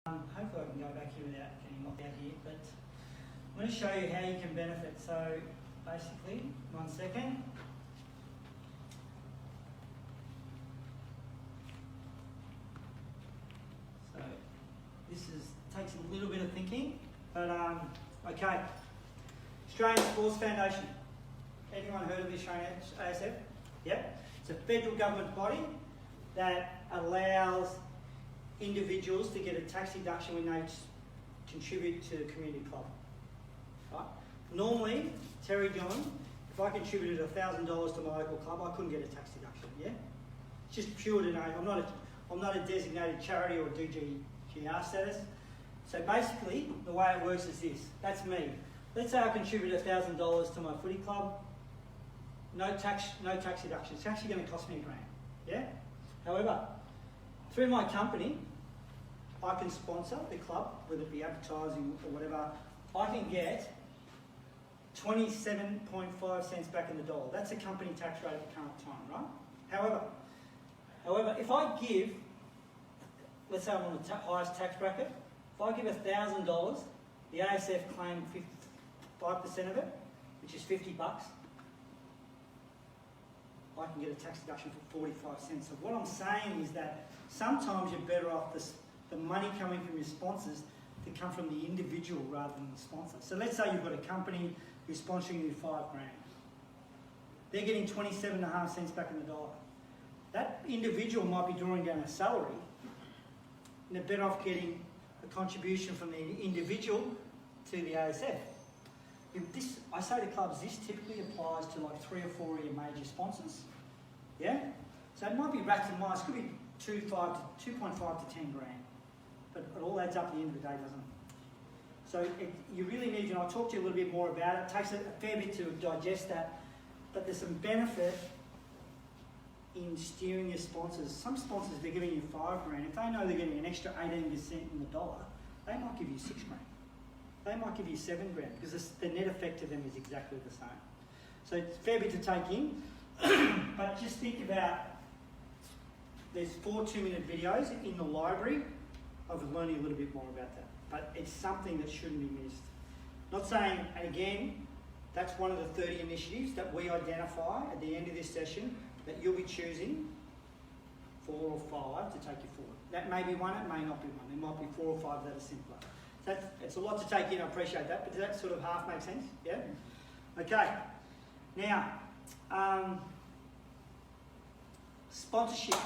Hopefully I can go back here without getting locked out here, but I'm going to show you how you can benefit. So basically, 1 second. So this takes a little bit of thinking, but okay. Australian Sports Foundation. Anyone heard of the Australian ASF? Yep. It's a federal government body that allows individuals to get a tax deduction when they contribute to the community club. Right? Normally, Terry Dillon, if I contributed $1,000 to my local club, I couldn't get a tax deduction. Yeah, it's just pure to know. I'm not a designated charity or DGGR status. So basically, the way it works is this. That's me. Let's say I contribute $1,000 to my footy club. No tax deduction. It's actually going to cost me $1,000. Yeah. However, through my company, I can sponsor the club, whether it be advertising or whatever. I can get 27.5 cents back in the dollar. That's the company tax rate at the current time, right? However, if I give, let's say I'm on the highest tax bracket, if I give $1,000, the ASF claim 5% of it, which is $50. I can get a tax deduction for 45 cents. So what I'm saying is that sometimes you're better off the money coming from your sponsors to come from the individual rather than the sponsor. So let's say you've got a company who's sponsoring you $5,000. They're getting 27.5 cents back in the dollar. That individual might be drawing down a salary, and they're better off getting a contribution from the individual to the ASF. I say to clubs, this typically applies to like 3 or 4 of your major sponsors. Yeah? So it might be rats and mice, could be 2.5 to 10 grand. But it all adds up at the end of the day, doesn't it? So you really need, and I'll talk to you a little bit more about it. It takes a fair bit to digest that, but there's some benefit in steering your sponsors. Some sponsors, they're giving you $5,000. If they know they're getting an extra 18% in the dollar, they might give you $6,000. They might give you $7,000 because the net effect to them is exactly the same. So it's a fair bit to take in, but just think about, there's 4 2-minute videos in the library of learning a little bit more about that. But it's something that shouldn't be missed. Not saying, and again, that's one of the 30 initiatives that we identify at the end of this session that you'll be choosing 4 or 5 to take you forward. That may be one, it may not be one. There might be 4 or 5 that are simpler. It's a lot to take in, I appreciate that, but does that sort of half make sense? Yeah? Okay. Now, sponsorship.